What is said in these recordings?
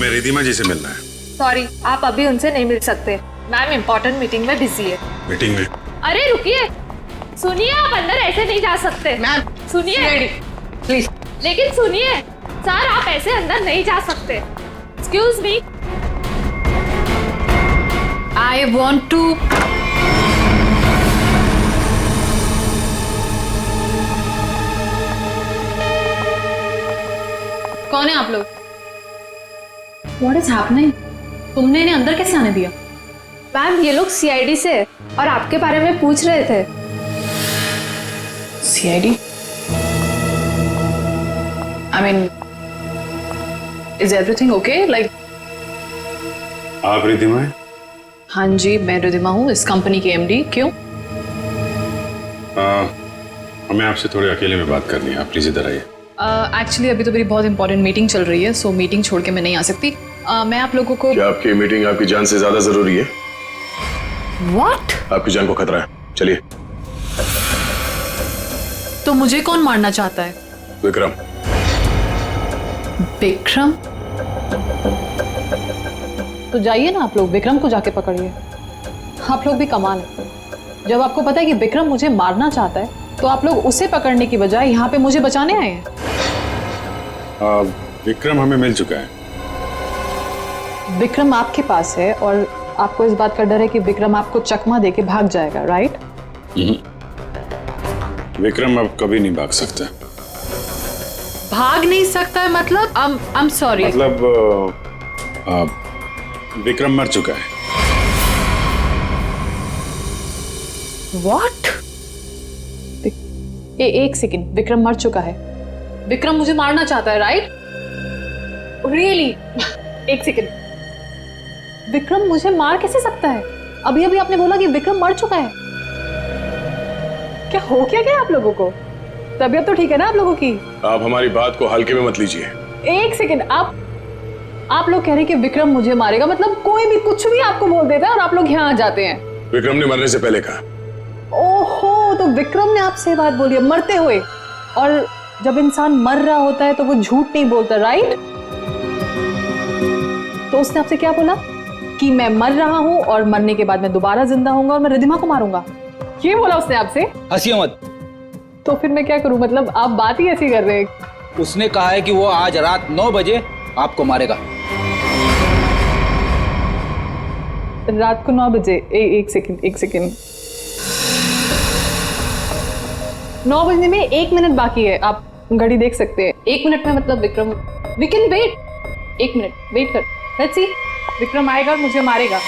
हमें रिधिमा जी से मिलना है। सॉरी, आप अभी उनसे नहीं मिल सकते। मैम इम्पोर्टेंट मीटिंग में बिजी है। मीटिंग में? अरे रुकिए, सुनिए, आप अंदर ऐसे नहीं जा सकते। मैम सुनिए प्लीज। लेकिन सुनिए सर, आप ऐसे अंदर नहीं जा सकते। Excuse me, I want to. कौन है आप लोग? What is happening? तुमने इन्हें अंदर कैसे आने दिया? मैम ये लोग सीआईडी से और आपके बारे में पूछ रहे थे। CID? I mean, is everything okay? Like, आप रिधिमा हैं? हाँ जी, मैं रिधिमा हूँ, इस कंपनी की MD। क्यों? हमें आपसे थोड़ी अकेले में बात करनी है, आप प्लीज इधर आइए। एक्चुअली अभी तो मेरी बहुत इंपॉर्टेंट मीटिंग चल रही है, सो मीटिंग छोड़ के मैं नहीं आ सकती। मैं आप लोगों को। क्या आपकी मीटिंग आपकी जान से ज्यादा जरूरी है? What? आपकी जान को खतरा है, चलिए। तो मुझे कौन मारना चाहता है? विक्रम। विक्रम? तो जाइए ना आप लोग, विक्रम को जाके पकड़िए। आप लोग भी कमाल है, जब आपको पता है कि विक्रम मुझे मारना चाहता है तो आप लोग उसे पकड़ने की बजाय यहाँ पे मुझे बचाने आए हैं। विक्रम हमें मिल चुका है। विक्रम आपके पास है और आपको इस बात का डर है कि विक्रम आपको चकमा देके भाग जाएगा, राइट? विक्रम अब कभी नहीं भाग सकता। भाग नहीं सकता है मतलब? I'm sorry। मतलब विक्रम मर चुका है। What? एक सेकंड, विक्रम मर चुका है? विक्रम मुझे मारना चाहता है, राइट? रियली? एक सेकंड, विक्रम मुझे मार कैसे सकता है? अभी अभी आपने बोला कि विक्रम मर चुका है। क्या हो क्या गया आप लोगों को? तबीयत तो ठीक है ना आप लोगों की? आप हमारी बात को हल्के में मत लीजिए। एक सेकंड, आप लोग कह रहे हैं कि विक्रम मुझे मारेगा, मतलब कोई भी कुछ भी आपको बोल देता है और आप लोग यहाँ आ जाते हैं। विक्रम ने मरने से पहले कहा। ओहो, तो विक्रम ने आपसे बात बोली है मरते हुए। और जब इंसान मर रहा होता है तो वो झूठ नहीं बोलता, राइट? तो उसने आपसे क्या बोला? कि मैं मर रहा हूं और मरने के बाद मैं दोबारा जिंदा होऊंगा और मैं रिधिमा को मारूंगा, ये बोला उसने आपसे? हंसिए मत। तो फिर मैं क्या करूं? मतलब आप बात ही ऐसी कर रहे हैं। उसने कहा है कि वो आज रात 9 बजे आपको मारेगा। रात को 9 बजे? एक सेकंड, 9 बजने में 1 मिनट बाकी है, आप घड़ी देख सकते हैं। 1 मिनट में मतलब Vikram, we can wait. 1 minute wait कर, लेट्स सी। विक्रम आएगा और मुझे मारेगा।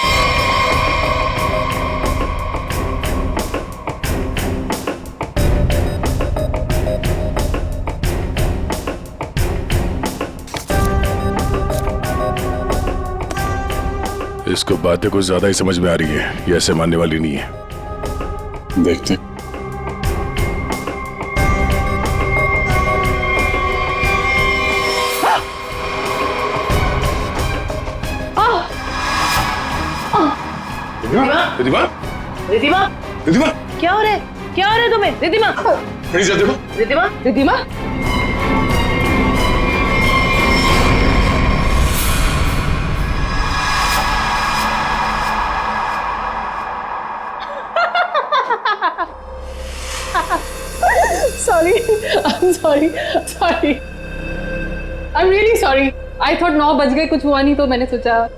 इसको बातें कुछ ज्यादा ही समझ में आ रही है, ये ऐसे मानने वाली नहीं है। देखते। रिधिमा? रिधिमा? रिधिमा? क्या हो रहा है? क्या हो रहा है तुम्हें? Ridhima? Ridhima? Ridhima? Sorry, I'm really sorry. I thought 9 बज गए, कुछ हुआ नहीं तो मैंने सोचा।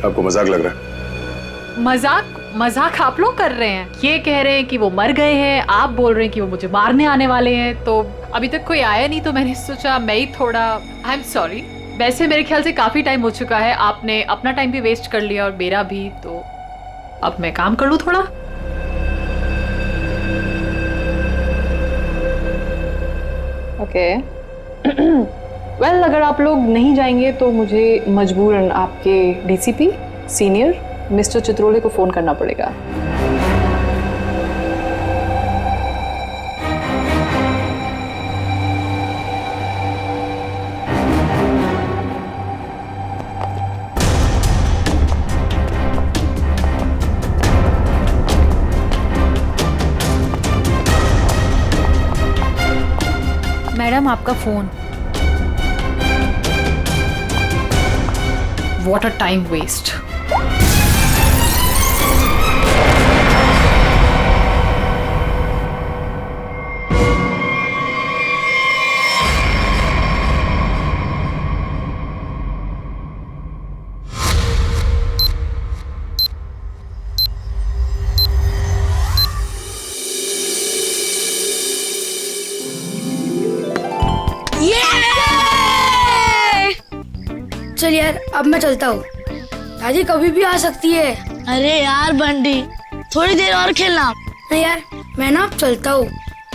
आपको मजाक लग रहा है? मजाक आप लोग कर रहे हैं। ये कह रहे हैं कि वो मर गए हैं, आप बोल रहे हैं कि वो मुझे मारने आने वाले हैं। तो अभी तक कोई आया नहीं तो मैंने सोचा मैं ही थोड़ा। I am sorry. वैसे मेरे ख्याल से काफी टाइम हो चुका है, आपने अपना टाइम भी वेस्ट कर लिया और मेरा भी, तो अब मैं काम कर लूं थोड़ा। ओके वेल, अगर आप लोग नहीं जाएंगे तो मुझे मजबूरन आपके DCP सीनियर मिस्टर चित्रोले को फोन करना पड़ेगा। मैडम आपका phone. What a time waste. चल यार, अब मैं चलता हूँ। दादी कभी भी आ सकती है। अरे यार बंटी, थोड़ी देर और खेलना। नहीं यार, मैं ना अब चलता हूँ।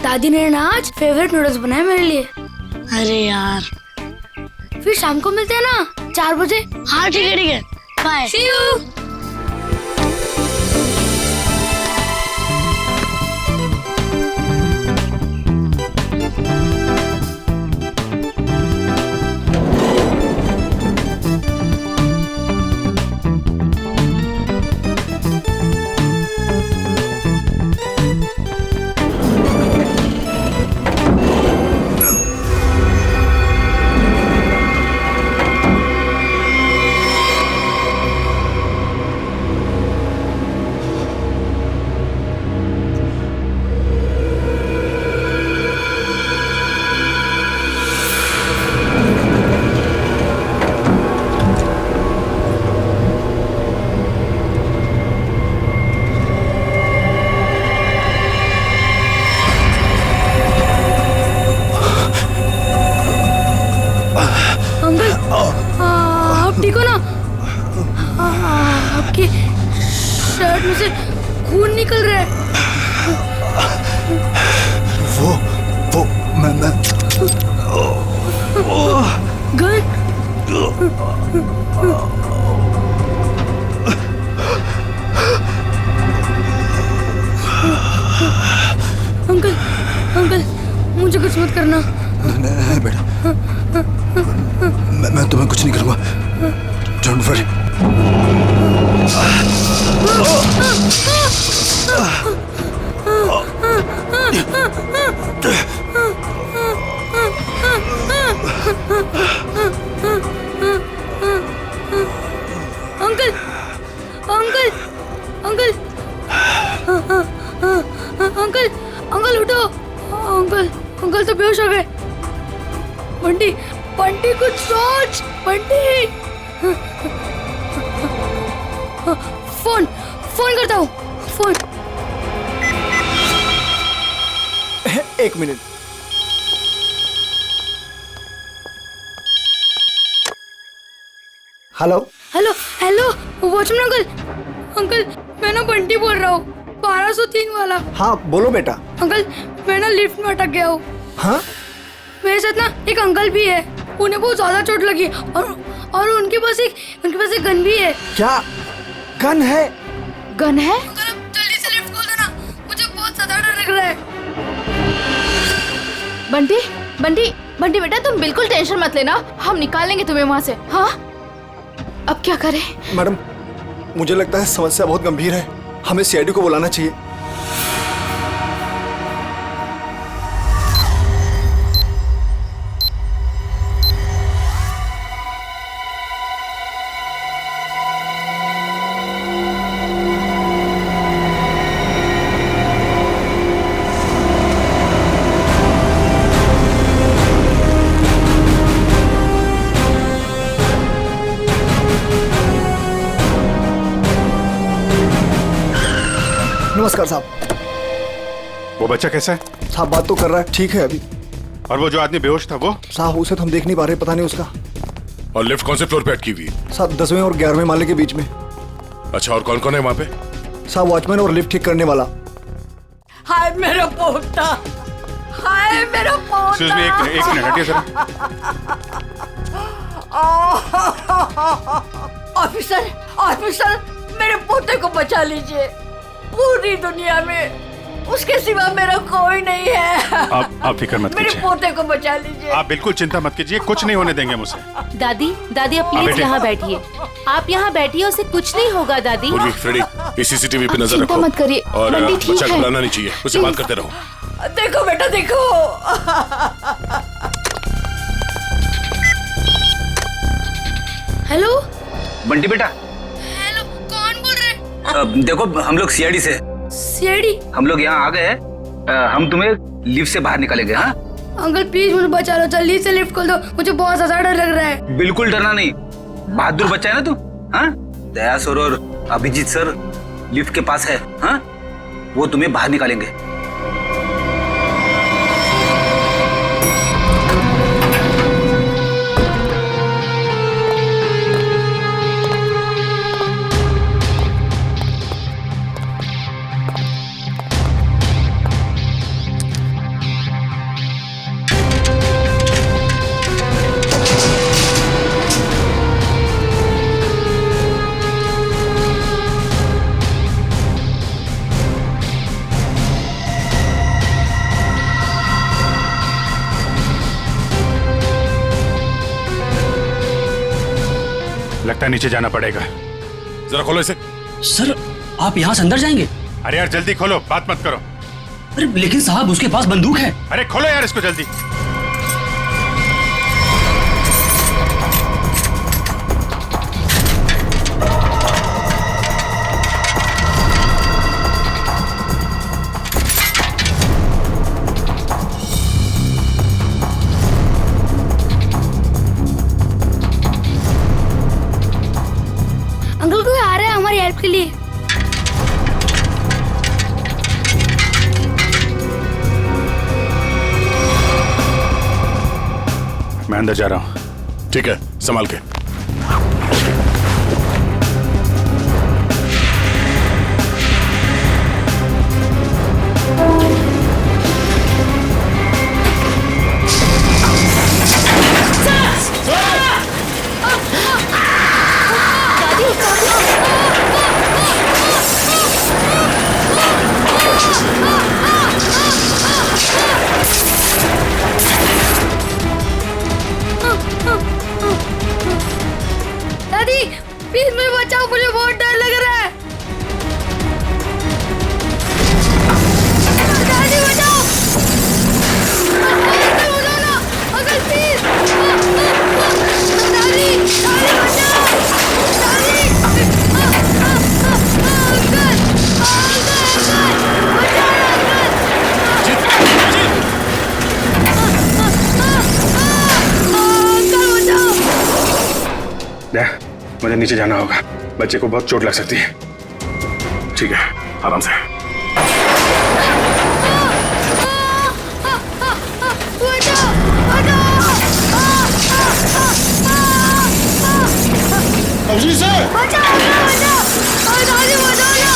दादी ने ना आज फेवरेट नूडल्स बनाए मेरे लिए। अरे यार, फिर शाम को मिलते हैं ना 4 बजे। हाँ ठीक है ठीक है, बाय। See you। आप ठीक हो ना? आपकी शर्ट में से खून निकल रहा है। वो मैं गन? अंकल अंकल, मुझे कुछ मत करना। नहीं बेटा, मैं तुम्हें कुछ नहीं करूंगा। Don't worry. Uncle uncle uncle uncle uncle उठो। अंकल अंकल तो बेहोश हो गए। बंटी बंटी कुछ सोच। बंटी फोन फोन करता हूँ। फोन। एक minute. Hello hello hello, watchman uncle. Uncle मैं ना बंटी बोल रहा हूँ, 1203 वाला। हाँ बोलो बेटा। अंकल मैं ना लिफ्ट में अटक गया हूँ। हाँ मेरे साथ ना एक अंकल भी है, उन्हें बहुत ज्यादा चोट लगी और उनके पास एक गन भी है। क्या गन है? गन है? अंकल अब जल्दी से लिफ्ट खोल देना, मुझे बहुत ज्यादा डर लग रहा है। बंटी बंटी बंटी बेटा, तुम बिल्कुल टेंशन मत लेना, हम निकाल लेंगे तुम्हें वहां से। हाँ अब क्या करें? मैडम मुझे लगता है समस्या बहुत गंभीर है, हमें सीआईडी को बुलाना चाहिए। नमस्कार साहब। वो बच्चा कैसा है? साहब बात तो कर रहा है, ठीक है अभी। और वो जो आदमी बेहोश था वो? साहब उसे तो हम देख नहीं पा रहे, पता नहीं उसका। और लिफ्ट कौन से फ्लोर पे अटकी हुई? साहब 10वें और 11वें माले के बीच में। अच्छा, और कौन कौन है वहाँ पे? साहब वॉचमैन और लिफ्ट ठीक करने वाला। हाय मेरा पोता, हाय मेरा पोता। एक्सक्यूज मी, एक मिनट हटिए जरा। ऑफिसर ऑफिसर, मेरे पोते को बचा लीजिए। पूरी दुनिया में उसके सिवा मेरा कोई नहीं है। आप फिक्र मत मेरे कीजिए, पोते को बचा लीजिए। आप बिल्कुल चिंता मत कीजिए, कुछ नहीं होने देंगे मुझे। दादी दादी आप प्लीज बेटे। यहाँ बैठिए। आप यहाँ बैठिए, उसे कुछ नहीं होगा दादी। पूर्वी, फ्रेडी, इस सीसीटीवी पे नजर चिंता रखो। मत करिए, और बंटी ठीक बच्चा है। घबराना नहीं चाहिए, उसे बात करते रहो। देखो बेटा देखो। हेलो बंटी बेटा। हेलो, कौन बोल रहे? देखो हम लोग सीआईडी से, सीआईडी? हम लोग यहाँ आ गए हैं। हम तुम्हें लिफ्ट से बाहर निकालेंगे। हाँ अंकल प्लीज मुझे बचा लो, जल्दी से लिफ्ट खोल दो, मुझे बहुत ज्यादा डर लग रहा है। बिल्कुल डरना नहीं, बहादुर बच्चा है ना तू। हाँ दया सर और अभिजीत सर लिफ्ट के पास है। हाँ वो तुम्हें बाहर निकालेंगे। लगता है नीचे जाना पड़ेगा। जरा खोलो इसे। सर आप यहाँ से अंदर जाएंगे? अरे यार जल्दी खोलो, बात मत करो। अरे लेकिन साहब उसके पास बंदूक है। अरे खोलो यार इसको जल्दी। अंकल कोई आ रहा है हमारी हेल्प के लिए। मैं अंदर जा रहा हूँ। ठीक है, संभाल के। दादी प्लीज मुझे बचाओ, मुझे बहुत डर लग रहा है। दादी बचाओ, अंकल बचाओ ना, अंकल प्लीज। दादी दादी बचाओ, दादी अंकल अंकल मुझे नीचे जाना होगा, बच्चे को बहुत चोट लग सकती है। ठीक है, आराम से। अभिजीत सर बचाओ, बचाओ, दादी बचाओ ना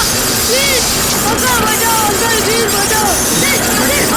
प्लीज, अंकल बचाओ, अंकल प्लीज बचाओ, please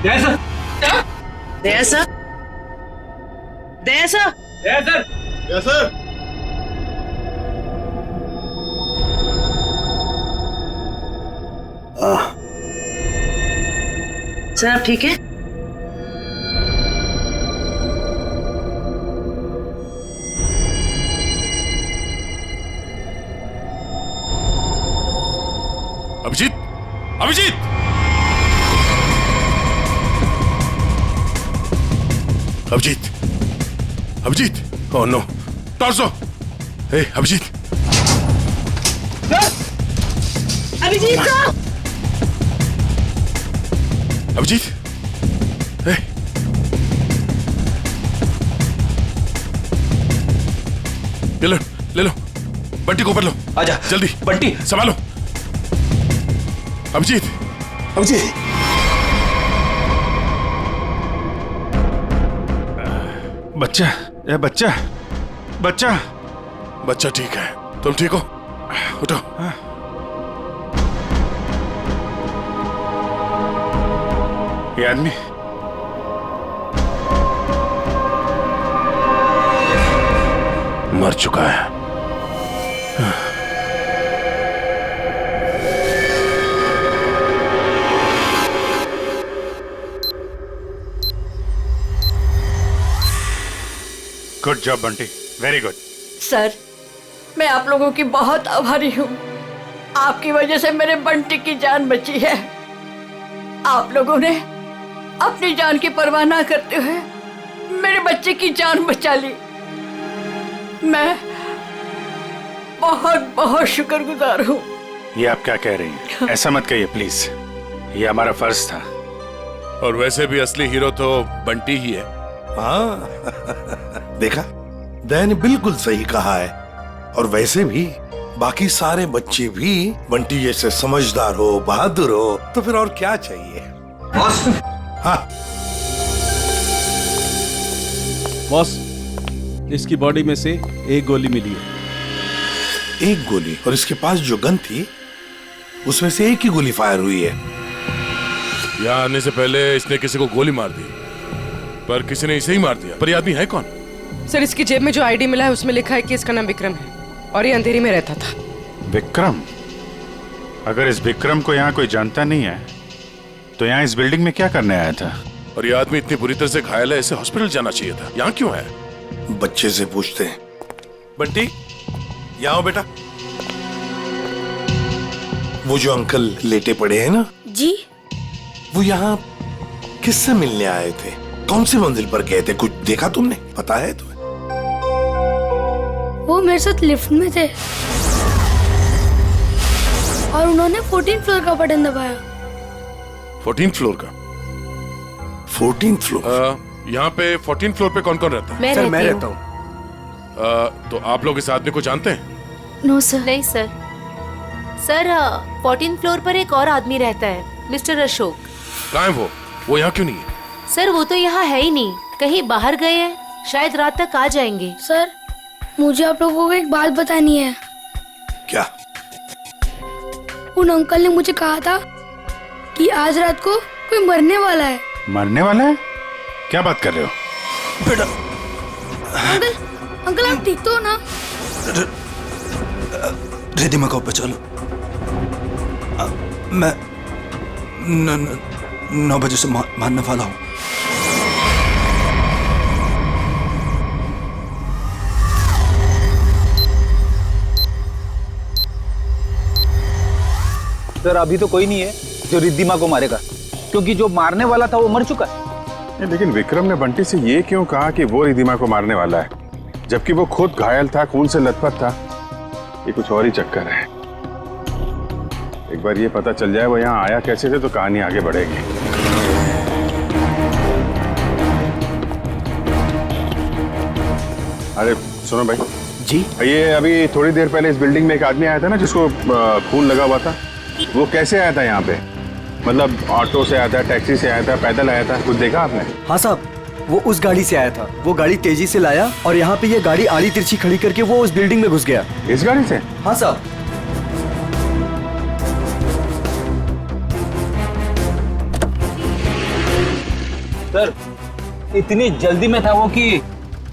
Daya sir, Daya sir, Daya sir, yes sir. Sir आप ठीक है? Abhijeet, Abhijeet, Abhijeet, Abhijeet, oh no, torso, hey Abhijeet, Abhijeet sir, Abhijeet, hey, ले लो, बंटी को ऊपर लो। आजा जल्दी, बंटी संभालो। अभिजीत, अभिजीत, बच्चा, ये बच्चा, बच्चा, बच्चा ठीक है। तुम ठीक हो? उठो। ये आदमी मर चुका है। Good job Bunty, very good. Sir, मैं आप लोगों की बहुत आभारी हूँ। आपकी वजह से मेरे बंटी की जान बची है। आप लोगों ने अपनी जान की परवाह ना करते हुए मेरे बच्चे की जान बचा ली। मैं बहुत बहुत शुक्रगुजार हूँ। ये आप क्या कह रही हैं? ऐसा मत कहिए प्लीज, ये हमारा फर्ज था। और वैसे भी असली हीरो तो बंटी ही है। हाँ देखा, दया ने बिल्कुल सही कहा है। और वैसे भी बाकी सारे बच्चे भी बंटी जैसे समझदार हो, बहादुर हो, तो फिर और क्या चाहिए। बॉस, हाँ बॉस, इसकी बॉडी में से एक गोली मिली है। एक गोली? और इसके पास जो गन थी उसमें से एक ही गोली फायर हुई है। यहाँ आने से पहले इसने किसी को गोली मार दी, पर किसी ने इसे ही मार दिया। पर ये आदमी है कौन? सर, इसकी जेब में जो आईडी मिला है उसमें लिखा है कि इसका नाम विक्रम है और ये अंधेरी में रहता था। विक्रम? अगर इस विक्रम को यहाँ कोई जानता नहीं है तो यहाँ इस बिल्डिंग में क्या करने आया था? और ये आदमी इतनी बुरी तरह से घायल है, इसे हॉस्पिटल जाना चाहिए था। यहाँ क्यों है? बच्चे से पूछते हैं। बंटी, यहाँ आओ बेटा। वो जो अंकल लेटे पड़े हैं ना जी, वो यहाँ किससे मिलने आए थे? कौन सी मंजिल पर गए थे? कुछ देखा तुमने? पता है तुम्हें? वो मेरे साथ लिफ्ट में थे और उन्होंने 14 फ्लोर का बटन दबाया। 14 फ्लोर का? 14 फ्लोर? यहाँ पे 14 फ्लोर पे कौन कौन रहता है? सर, मैं रहता हूँ। तो आप लोग इस आदमी को जानते हैं? No sir. नहीं सर। सर, 14 फ्लोर पर एक और आदमी रहता है, मिस्टर अशोक। कहाँ है वो? वो यहाँ क्यों नहीं है? सर, वो तो यहाँ है ही नहीं, कहीं बाहर गए हैं, शायद रात तक आ जाएंगे। सर, मुझे आप लोगों को एक बात बतानी है। क्या? उन अंकल ने मुझे कहा था कि आज रात को कोई मरने वाला है। मरने वाला है? क्या बात कर रहे हो? बेटा। अंकल आप ठीक तो हो ना? रिद्धिमा को बचा लो। मैं 9 बजे से मारने वाला हूँ। सर, अभी तो कोई नहीं है जो रिद्धिमा को मारेगा, क्योंकि जो मारने वाला था वो मर चुका है। लेकिन विक्रम ने बंटी से ये क्यों कहा कि वो रिद्धिमा को मारने वाला है, जबकि वो खुद घायल था, खून से लथपथ था? ये कुछ और ही चक्कर है। एक बार ये पता चल जाए वो यहाँ आया कैसे थे तो कहानी आगे बढ़ेगी। अरे सुनो भाई जी, ये अभी थोड़ी देर पहले इस बिल्डिंग में एक आदमी आया था ना जिसको खून लगा हुआ था, वो कैसे आया था यहाँ पे? मतलब ऑटो से आया था, टैक्सी से आया था, पैदल आया था? कुछ देखा आपने? हाँ साहब, वो उस गाड़ी से आया था। वो गाड़ी तेजी से लाया और यहाँ पे ये गाड़ी आड़ी तिरछी खड़ी करके वो उस बिल्डिंग में घुस गया। इस गाड़ी से? हाँ साहब। सर, इतनी जल्दी में था वो कि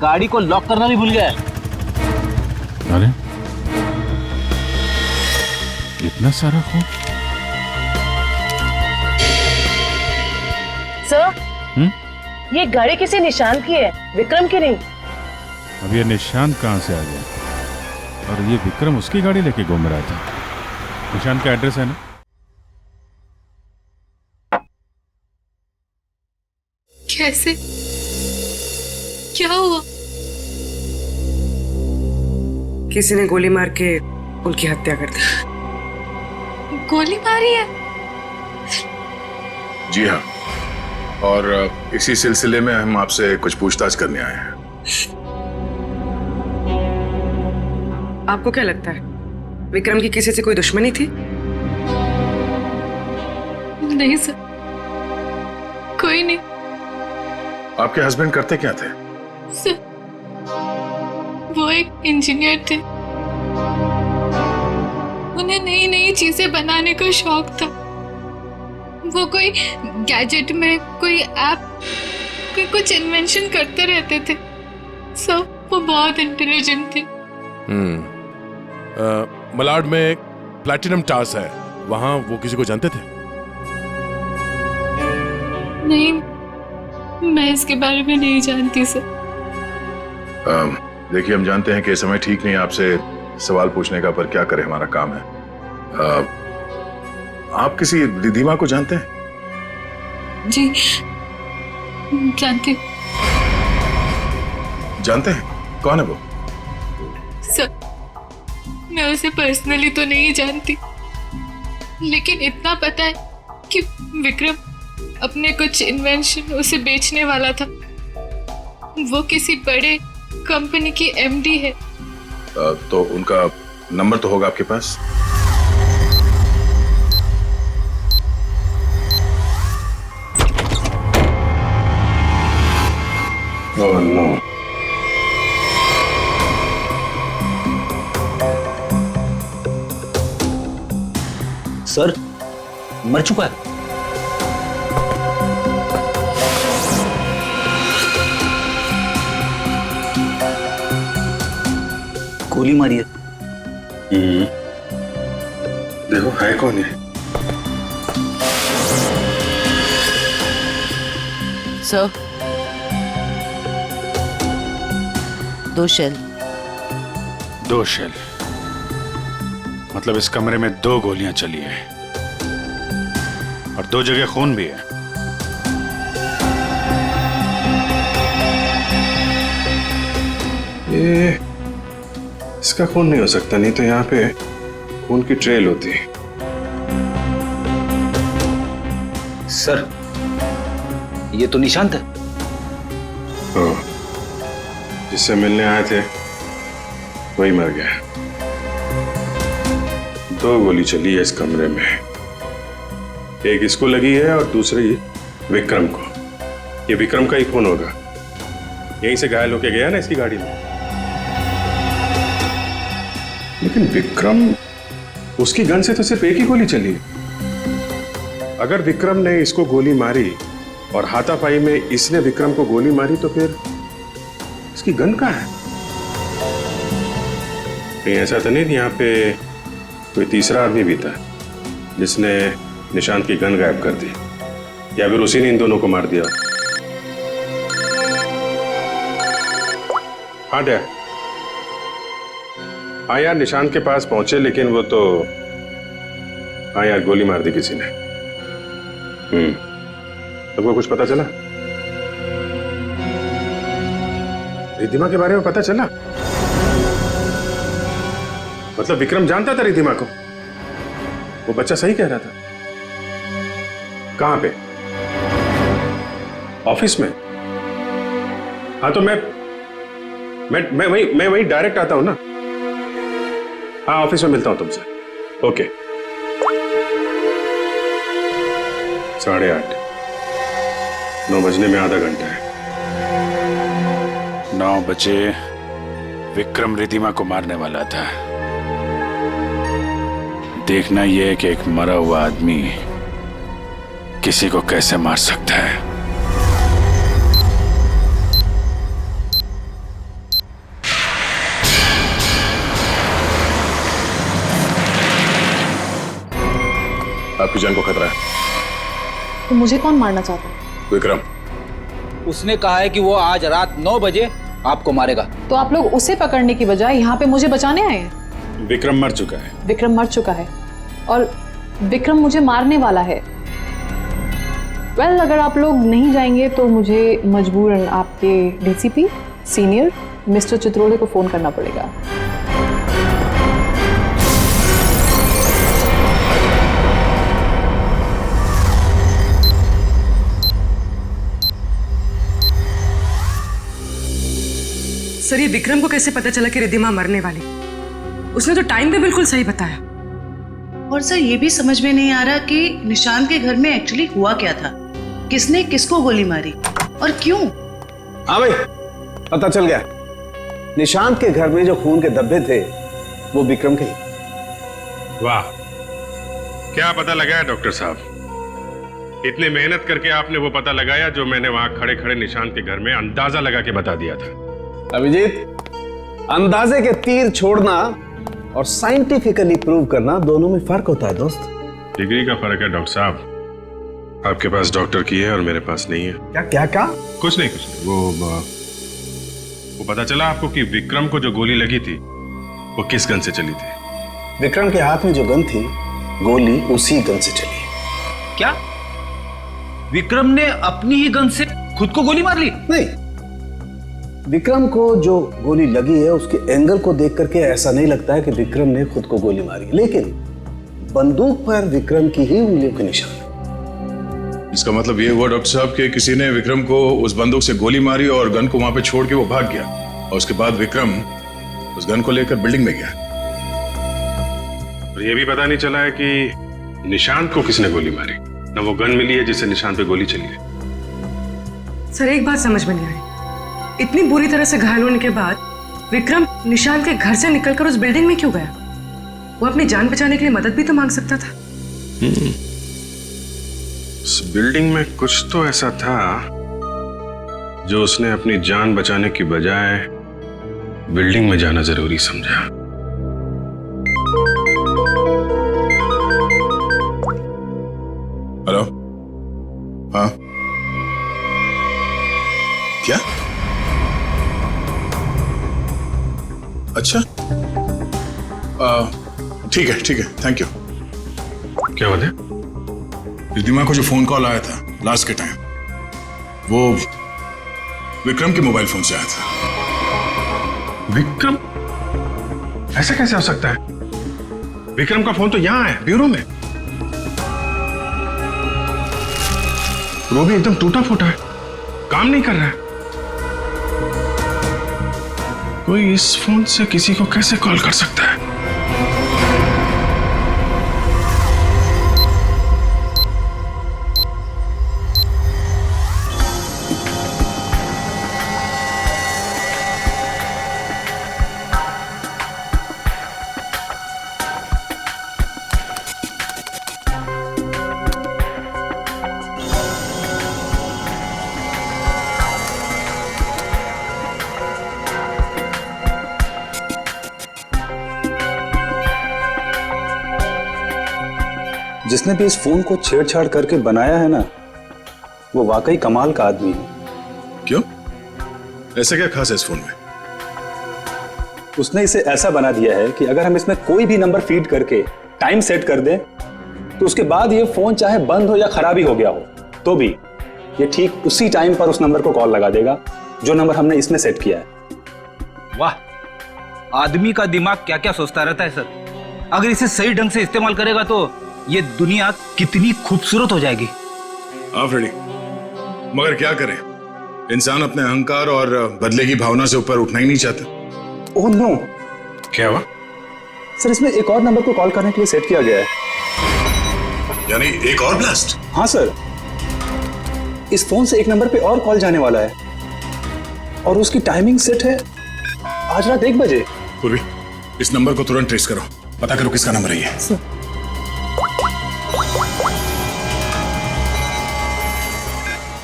गाड़ी को लॉक करना भी भूल गया। अरे इतना सारा खून? सर, ये गाड़ी किसी निशान की है, विक्रम की नहीं। अब ये निशान कहाँ से आ गया? और ये विक्रम उसकी गाड़ी लेके घूम रहा था। निशान का एड्रेस है ना? कैसे? क्या हुआ? किसी ने गोली मार के उनकी हत्या कर दी। गोली मारी है? जी हाँ, और इसी सिलसिले में हम आपसे कुछ पूछताछ करने आए हैं। आपको क्या लगता है, विक्रम की किसी से कोई दुश्मनी थी? नहीं सर, कोई नहीं। आपके हस्बैंड करते क्या थे? सर, वो एक इंजीनियर थे। उन्हें नई नई चीजें बनाने का शौक था। वो कोई गैजेट में कोई ऐप, कोई कुछ इन्वेंशन करते रहते थे। सर, वो बहुत इंटेलिजेंट थे। मलाड में प्लैटिनम टावर्स है, वहां वो किसी को जानते थे? नहीं, मैं इसके बारे में नहीं जानती सर। देखिए, हम जानते हैं कि समय ठीक नहीं है आपसे सवाल पूछने का, पर क्या करें, हमारा काम है। आप किसी रिधिमा को जानते हैं? जी जानती हूँ। जानते हैं? कौन है वो? सर, मैं उसे पर्सनली तो नहीं जानती, लेकिन इतना पता है कि विक्रम अपने कुछ इन्वेंशन उसे बेचने वाला था। वो किसी बड़े कंपनी की एमडी है। तो उनका नंबर तो होगा आपके पास? Oh no. सर मर चुका है। गोली मारी है। देखो है कौन है? सर, 2 शेल। 2 शेल? मतलब इस कमरे में 2 गोलियां चली है और 2 जगह खून भी है। ये इसका खून नहीं हो सकता, नहीं तो यहाँ पे खून की ट्रेल होती। सर ये तो निशांत है। जिससे मिलने आए थे वही मर गया। 2 गोली चली है इस कमरे में, एक इसको लगी है और दूसरी विक्रम को। ये विक्रम का ही खून होगा, यहीं से घायल होके गया ना इसकी गाड़ी में। लेकिन विक्रम, उसकी गन से तो सिर्फ एक ही गोली चली। अगर विक्रम ने इसको गोली मारी और हाथापाई में इसने विक्रम को गोली मारी, तो फिर इसकी गन कहाँ है? कहीं ऐसा तो नहीं यहाँ पे कोई तीसरा आदमी भी था जिसने निशांत की गन गायब कर दी, या फिर उसी ने इन दोनों को मार दिया? हाँ डैड, हाँ यार, निशांत के पास पहुंचे, लेकिन वो तो, हाँ यार, गोली मार दी किसी ने। तुमको कुछ पता चला? रिधिमा के बारे में पता चला? मतलब विक्रम जानता था रिधिमा को? वो बच्चा सही कह रहा था। कहां पे? ऑफिस में? हाँ तो मैं वही डायरेक्ट आता हूं ना। हाँ, ऑफिस में मिलता हूं तुमसे। ओके। 8:30, 9 बजने में आधा घंटा है। 9 बजे विक्रम रिधिमा को मारने वाला था। देखना यह है कि एक मरा हुआ आदमी किसी को कैसे मार सकता है। आपकी जान को खतरा है। तो मुझे कौन मारना चाहता है? विक्रम। उसने कहा है कि वो आज रात 9 बजे आपको मारेगा। तो आप लोग उसे पकड़ने की बजाय यहाँ पे मुझे बचाने आए हैं? विक्रम मर चुका है। विक्रम मर चुका है और विक्रम मुझे मारने वाला है। वेल, अगर आप लोग नहीं जाएंगे तो मुझे मजबूरन आपके डीसीपी सीनियर मिस्टर चित्रोले को फोन करना पड़ेगा। सर, ये विक्रम को कैसे पता चला कि रिधिमा मरने वाली? उसने तो टाइम भी बिल्कुल सही बताया। और सर, ये भी समझ में नहीं आ रहा कि निशांत के घर में एक्चुअली हुआ क्या था, किसने किसको गोली मारी और क्यों। हाँ भाई, पता चल गया। निशांत के घर में जो खून के धब्बे थे वो विक्रम के ही। वाह, क्या पता लगाया डॉक्टर साहब। इतनी मेहनत करके आपने वो पता लगाया जो मैंने वहां खड़े खड़े निशांत के घर में अंदाजा लगा के बता दिया था। अभिजीत, अंदाजे के तीर छोड़ना और साइंटिफिकली प्रूव करना दोनों में फर्क होता है दोस्त। डिग्री का फर्क है डॉक्टर साहब। आपके पास डॉक्टर की है और मेरे पास नहीं है। क्या क्या क्या? कुछ नहीं। वो पता चला आपको कि विक्रम को जो गोली लगी थी वो किस गन से चली थी? विक्रम के हाथ में जो गन थी, गोली उसी गन से चली। क्या विक्रम ने अपनी ही गन से खुद को गोली मार ली? नहीं, विक्रम को जो गोली लगी है उसके एंगल को देख करके ऐसा नहीं लगता है कि विक्रम ने खुद को गोली मारी, लेकिन बंदूक पर विक्रम की ही उंगलियों के निशान है। इसका मतलब ये हुआ डॉक्टर साहब कि किसी ने विक्रम को उस बंदूक से गोली मारी और गन को वहां पे छोड़ के वो भाग गया, और उसके बाद विक्रम उस गन को लेकर बिल्डिंग में गया। और ये भी पता नहीं चला है कि निशांत को किसने गोली मारी, ना वो गन मिली है जिससे निशांत पे गोली चली है। सर एक बात समझ में नहीं आई, इतनी बुरी तरह से घायल होने के बाद विक्रम निशांत के घर से निकलकर उस बिल्डिंग में क्यों गया? वो अपनी जान बचाने के लिए मदद भी तो मांग सकता था। उस बिल्डिंग में कुछ तो ऐसा था जो उसने अपनी जान बचाने की बजाय बिल्डिंग में जाना जरूरी समझा। हेलो, हाँ क्या? अच्छा, ठीक है, थैंक यू। क्या बात है? रिद्धिमा को जो फोन कॉल आया था लास्ट के टाइम, वो विक्रम के मोबाइल फोन से आया था। विक्रम? ऐसा कैसे हो सकता है? विक्रम का फोन तो यहां है, ब्यूरो में। वो भी एकदम टूटा फूटा है, काम नहीं कर रहा है। कोई इस फोन से किसी को कैसे कॉल कर सकता है? जिसने भी इस फोन को छेड़छाड़ करके बनाया है ना, वो वाकई कमाल का आदमी है। क्यों? ऐसा क्या खास है इस फोन में? उसने इसे ऐसा बना दिया है कि अगर हम इसमें कोई भी नंबर फीड करके टाइम सेट कर दें, तो उसके बाद ये फोन चाहे बंद हो या खराबी हो गया हो, तो भी ये ठीक उसी टाइम पर उस नंबर को कॉल लगा देगा जो नंबर हमने इसमें सेट किया है। वाह, आदमी का दिमाग क्या क्या सोचता रहता है सर। अगर इसे सही ढंग से इस्तेमाल करेगा तो ये दुनिया कितनी खूबसूरत हो जाएगी। हाँ फ्रेडी, मगर क्या करें, इंसान अपने अहंकार और बदले की भावना से ऊपर उठना ही नहीं चाहता। Oh no. क्या हुआ? सर इसमें एक और नंबर को कॉल करने के लिए सेट किया गया है। यानी एक और ब्लास्ट? हाँ सर, इस फोन से एक नंबर पे और कॉल जाने वाला है और उसकी टाइमिंग सेट है आज रात 1 बजे। पूर्वी, इस नंबर को तुरंत ट्रेस करो, पता करो किसका नंबर है ये।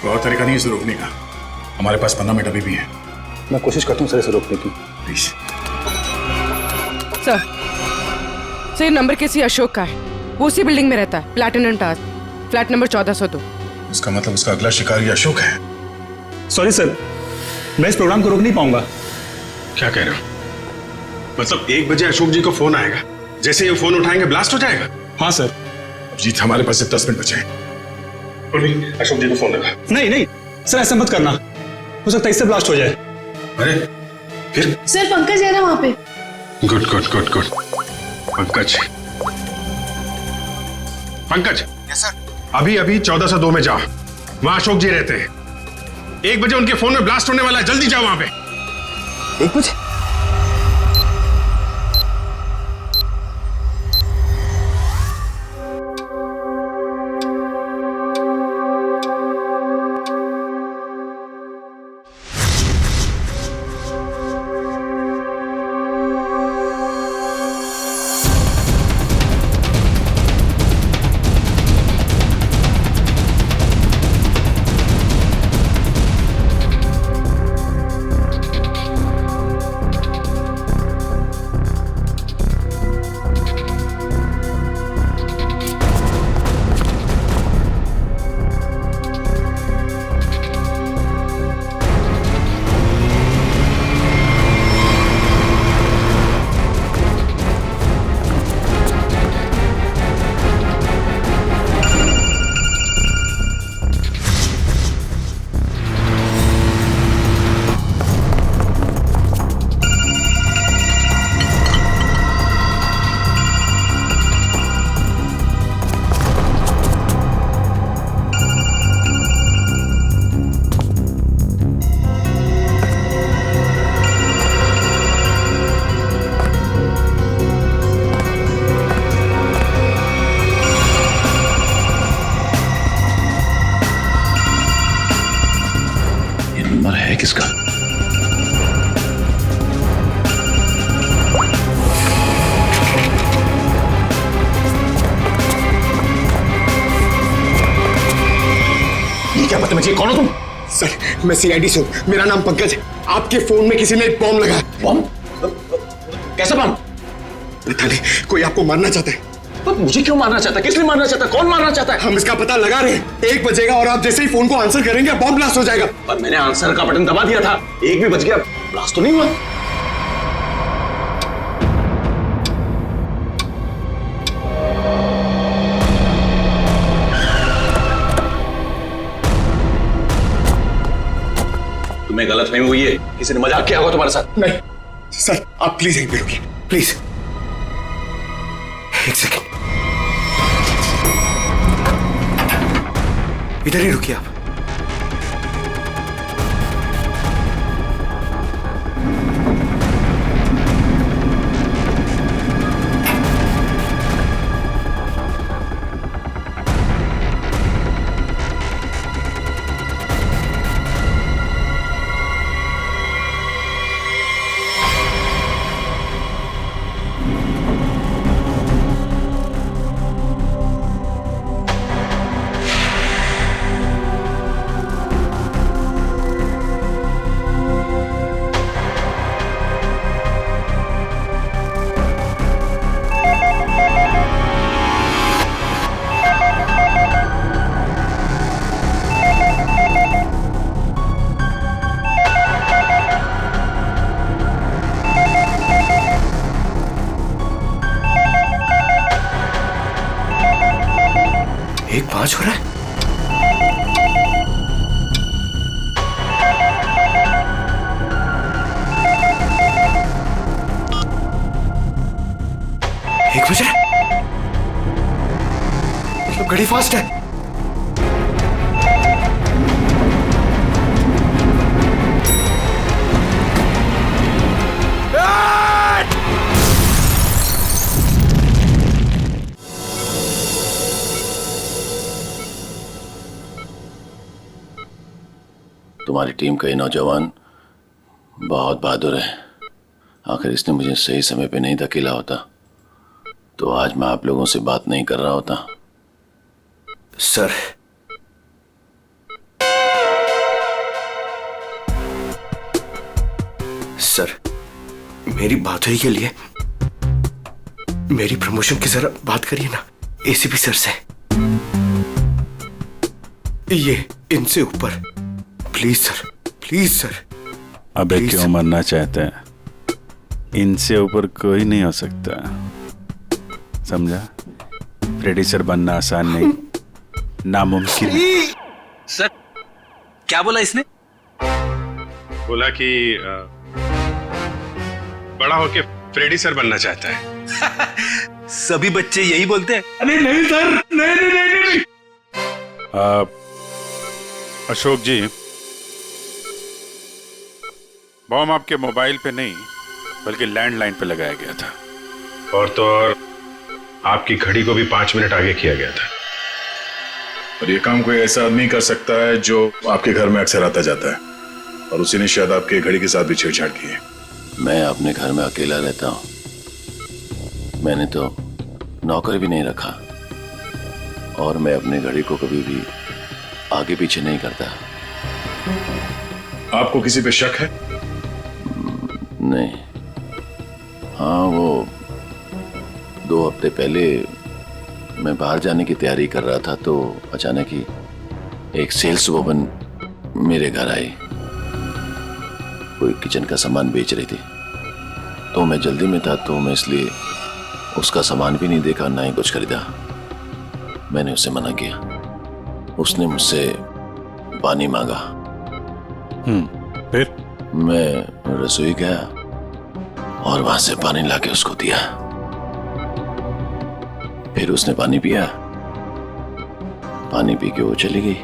बहुत तरीका नहीं है इसे रोकने का, हमारे पास 15 मिनट अभी भी है। मैं कोशिश करता हूँ सर इसे रोकने की। प्लीज। सर ये नंबर किसी अशोक का है, वो उसी बिल्डिंग में रहता है, प्लैटिनम टावर, फ्लैट नंबर 1402। इसका मतलब उसका अगला शिकारी अशोक है। सॉरी सर, मैं इस प्रोग्राम को रोक नहीं पाऊंगा। क्या कह रहे हो? मतलब 1 बजे अशोक जी को फोन आएगा, जैसे ये फोन उठाएंगे ब्लास्ट हो जाएगा? हाँ सर। जीत, हमारे पास सिर्फ 10 मिनट बचे हैं। अशोक जी को फोन लगा। नहीं नहीं सर, ऐसा मत करना, हो सकता है इससे ब्लास्ट हो जाए। अरे फिर? सर पंकज है ना वहां पे। Good good good good. Pankaj, Pankaj. Yes sir. अभी अभी 1402 में जाओ, वहां अशोक जी रहते हैं। 1 बजे उनके फोन में ब्लास्ट होने वाला है, जल्दी जाओ वहां पे। 1 बजे? बदतमीजी, कौन हो तुम? सर मैं सीआईडी से हूँ, मेरा नाम पंकज है। आपके फोन में किसी ने एक बॉम्ब लगाया। बॉम्ब? कैसा बॉम्ब? पता नहीं, कोई आपको मारना चाहता है। तो मुझे क्यों मारना चाहता है? किस लिए मारना चाहता है? कौन मारना चाहता है? हम इसका पता लगा रहे हैं। 1 बजेगा और आप जैसे ही फोन को आंसर करेंगे बॉम्ब ब्लास्ट हो जाएगा। पर मैंने आंसर का बटन दबा दिया था, 1 भी बज गया, ब्लास्ट तो नहीं हुआ। तुम्हें गलतफहमी हुई है, किसी ने मजाक किया होगा तुम्हारे साथ। नहीं सर, आप प्लीज यहीं पे रुकिए, प्लीज। 1 सेकेंड, इधर ही रुकिए आप। एक 5 हो रहा है। एक बज रहा है, मतलब घड़ी फास्ट है। तुम्हारी टीम का ये नौजवान बहुत बहादुर है। आखिर इसने मुझे सही समय पे नहीं धकेला होता तो आज मैं आप लोगों से बात नहीं कर रहा होता। सर, सर मेरी बात हुई के लिए मेरी प्रमोशन की जरा बात करिए ना एसीपी सर से। ये इनसे ऊपर, प्लीज सर, प्लीज सर। अबे क्यों मरना चाहते हैं? इनसे ऊपर कोई नहीं हो सकता, समझा? फ्रेडी सर बनना आसान नहीं, नामुमकिन है। सर क्या बोला इसने? बोला कि बड़ा होके फ्रेडी सर बनना चाहता है। सभी बच्चे यही बोलते हैं। अरे नहीं सर, नहीं नहीं नहीं नहीं, नहीं। अशोक जी, बॉम्ब आपके मोबाइल पे नहीं बल्कि लैंडलाइन पे लगाया गया था, और तो और आपकी घड़ी को भी 5 मिनट आगे किया गया था। और ये काम कोई ऐसा आदमी कर सकता है जो आपके घर में अक्सर आता जाता है, और उसी ने शायद आपके घड़ी के साथ भी छेड़छाड़ की है। मैं अपने घर में अकेला रहता हूँ, मैंने तो नौकर भी नहीं रखा, और मैं अपनी घड़ी को कभी भी आगे पीछे नहीं करता। आपको किसी पे शक है? नहीं। हाँ, वो 2 हफ्ते पहले मैं बाहर जाने की तैयारी कर रहा था तो अचानक ही एक सेल्स वुमन मेरे घर आई। कोई किचन का सामान बेच रही थी, तो मैं जल्दी में था तो मैं इसलिए उसका सामान भी नहीं देखा, ना ही कुछ खरीदा। मैंने उसे मना किया। उसने मुझसे पानी मांगा। फिर मैं रसोई गया और वहां से पानी लाके उसको दिया। फिर उसने पानी पिया, पानी पी के वो चली गई,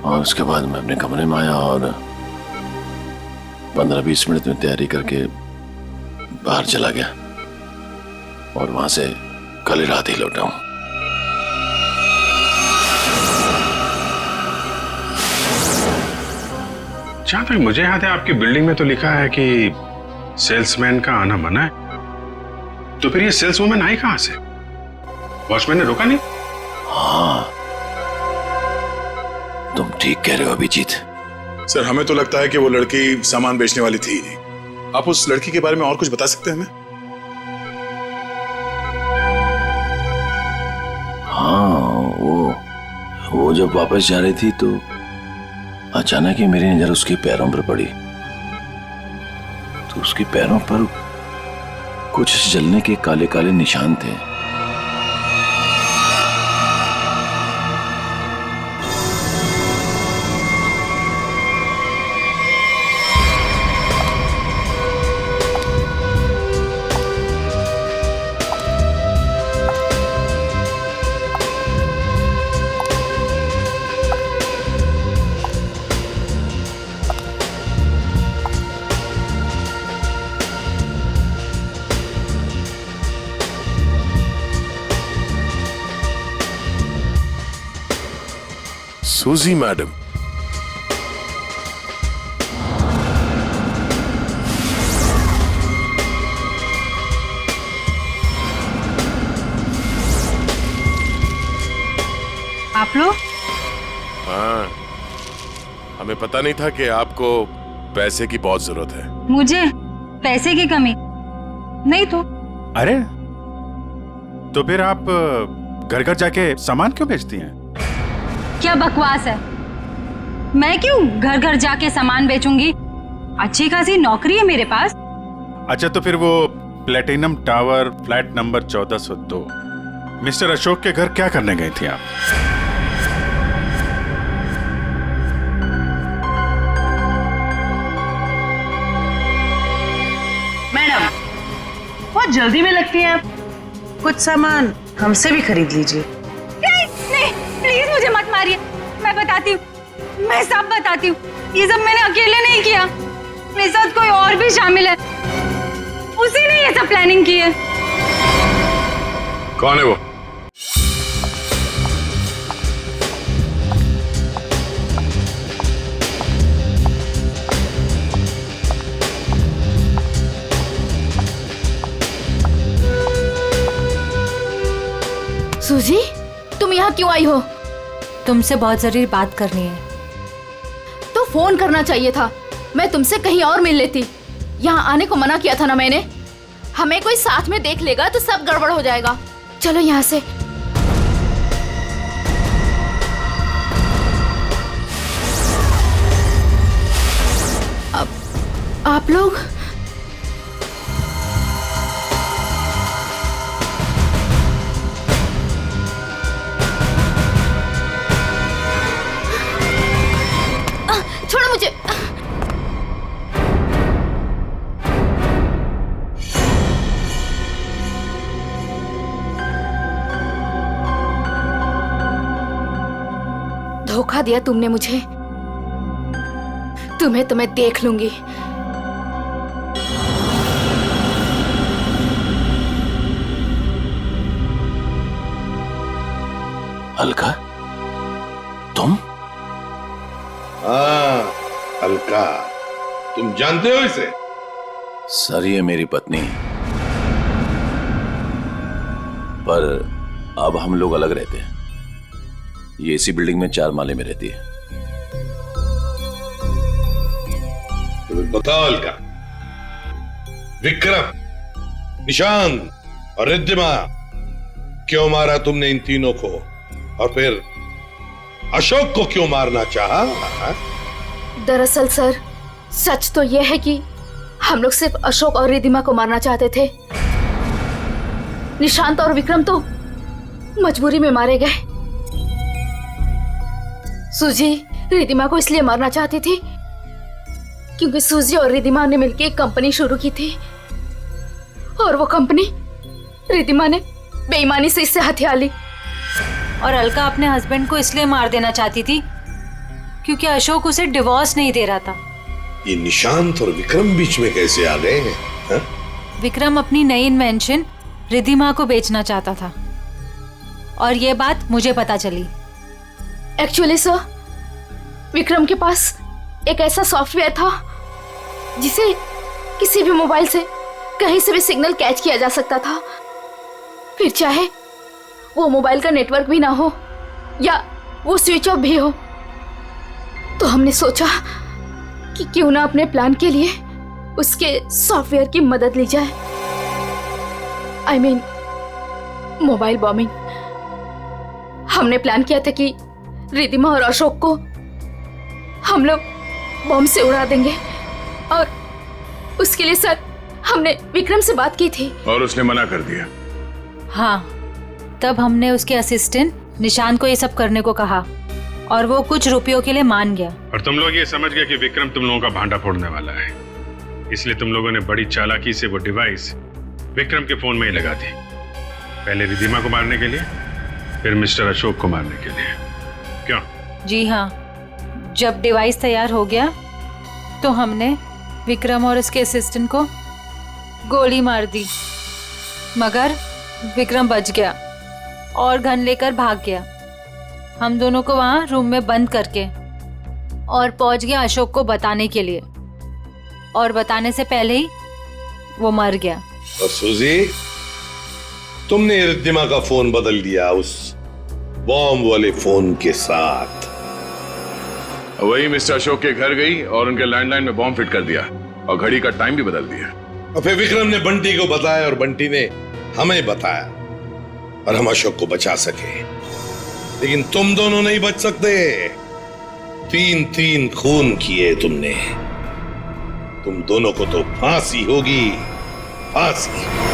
और उसके बाद मैं अपने कमरे में आया और 15-20 मिनट में तैयारी करके बाहर चला गया, और वहां से कल रात ही लौटा हूं। जहां तक मुझे याद है आपकी बिल्डिंग में तो लिखा है कि सेल्समैन का आना मना है, तो फिर ये सेल्स वुमन आई कहां से? वॉचमैन ने रोका नहीं? हाँ, ठीक कह रहे हो अभिजीत। सर हमें तो लगता है कि वो लड़की सामान बेचने वाली थी ही नहीं। आप उस लड़की के बारे में और कुछ बता सकते हैं हमें? हाँ, वो जब वापस जा रही थी तो अचानक ही मेरी नजर उसके पैरों पर पड़ी, तो उसके पैरों पर कुछ जलने के काले काले निशान थे। सूजी मैडम, आप लोग? हाँ, हमें पता नहीं था कि आपको पैसे की बहुत जरूरत है। मुझे पैसे की कमी नहीं तो। अरे तो फिर आप घर घर जाके सामान क्यों बेचती हैं? क्या बकवास है, मैं क्यों घर घर जाके सामान बेचूंगी? अच्छी खासी नौकरी है मेरे पास। अच्छा तो फिर वो platinum tower flat number 1402 mister Ashok के घर क्या करने गई थी आप? मैडम बहुत जल्दी में लगती हैं आप, कुछ सामान हमसे भी खरीद लीजिए। नहीं, प्लीज मुझे मत मारिए, मैं बताती हूँ, मैं सब बताती हूँ। ये सब मैंने अकेले नहीं किया, मेरे साथ कोई और भी शामिल है, उसी ने ये सब प्लानिंग की है। कौन है वो? सूजी, तुम यहाँ क्यों आई हो? तुमसे बहुत जरूरी बात करनी है। तो फोन करना चाहिए था, मैं तुमसे कहीं और मिल लेती। यहाँ आने को मना किया था ना मैंने। हमें कोई साथ में देख लेगा तो सब गड़बड़ हो जाएगा। चलो यहाँ से। आप लोग छोड़ो मुझे। धोखा दिया तुमने मुझे, तुम्हें तो मैं देख लूंगी। अलका, तुम? हाँ अलका, तुम जानते हो इसे? सर ये मेरी पत्नी, पर अब हम लोग अलग रहते हैं। ये इसी बिल्डिंग में 4 माले में रहती है। तो बताओ अलका, विक्रम, निशांत और रिद्धिमा क्यों मारा तुमने इन तीनों को, और फिर अशोक को क्यों मारना चाहा? दरअसल सर, सच तो यह है कि हम लोग सिर्फ अशोक और रिद्धिमा को मारना चाहते थे। निशांत और विक्रम तो मजबूरी में मारे गए। सूजी रिद्धिमा को इसलिए मारना चाहती थी क्योंकि सूजी और रिद्धिमा ने मिलकर एक कंपनी शुरू की थी, और वो कंपनी रिद्धिमा ने बेईमानी से इससे हथिया ली। और अलका अपने हस्बैंड को इसलिए मार देना चाहती थी क्योंकि अशोक उसे डिवोर्स नहीं दे रहा था। ये निशांत और विक्रम बीच में कैसे आ गए हैं? हा? विक्रम अपनी नई इन्वेंशन रिद्धिमा को बेचना चाहता था, और ये बात मुझे पता चली। एक्चुअली सर, विक्रम के पास एक ऐसा सॉफ्टवेयर था जिसे किसी भी मोबाइल से कहीं से भी सिग्नल कैच किया जा सकता था, फिर चाहे वो मोबाइल का नेटवर्क भी ना हो या वो स्विच ऑफ भी हो। तो हमने सोचा कि क्यों ना अपने प्लान के लिए उसके सॉफ्टवेयर की मदद ली जाए। I mean mobile bombing. हमने प्लान किया था कि रिद्धिमा और अशोक को हम लोग बॉम्ब से उड़ा देंगे, और उसके लिए सर हमने विक्रम से बात की थी और उसने मना कर दिया। हाँ, तब हमने उसके असिस्टेंट निशान को ये सब करने को कहा और वो कुछ रुपयों के लिए मान गया। और तुम लोग ये समझ गए कि विक्रम तुम लोगों का भांडा फोड़ने वाला है, इसलिए तुम लोगों ने बड़ी चालाकी से वो डिवाइस विक्रम के फोन में ही लगा दी। पहले रिद्धिमा को मारने के लिए, फिर मिस्टर अशोक को मारने के लिए। क्यों? जी हाँ, जब डिवाइस तैयार हो गया तो हमने विक्रम और उसके असिस्टेंट को गोली मार दी, मगर विक्रम बच गया और गन लेकर भाग गया। हम दोनों को वहाँ रूम में बंद करके और पहुंच गया अशोक को बताने के लिए, और बताने से पहले ही वो मर गया। और सूजी, तुमने रिद्धिमा का फोन बदल दिया उस बॉम्ब वाले फोन के साथ। वही मिस्टर अशोक के घर गई और उनके लैंडलाइन में बॉम्ब फिट कर दिया और घड़ी का टाइम भी बदल दिया। और फिर विक्रम ने बंटी को बताया और बंटी ने हमें बताया और हम अशोक को बचा सके। लेकिन तुम दोनों नहीं बच सकते। 3 खून किए तुमने। तुम दोनों को तो फांसी होगी, फांसी।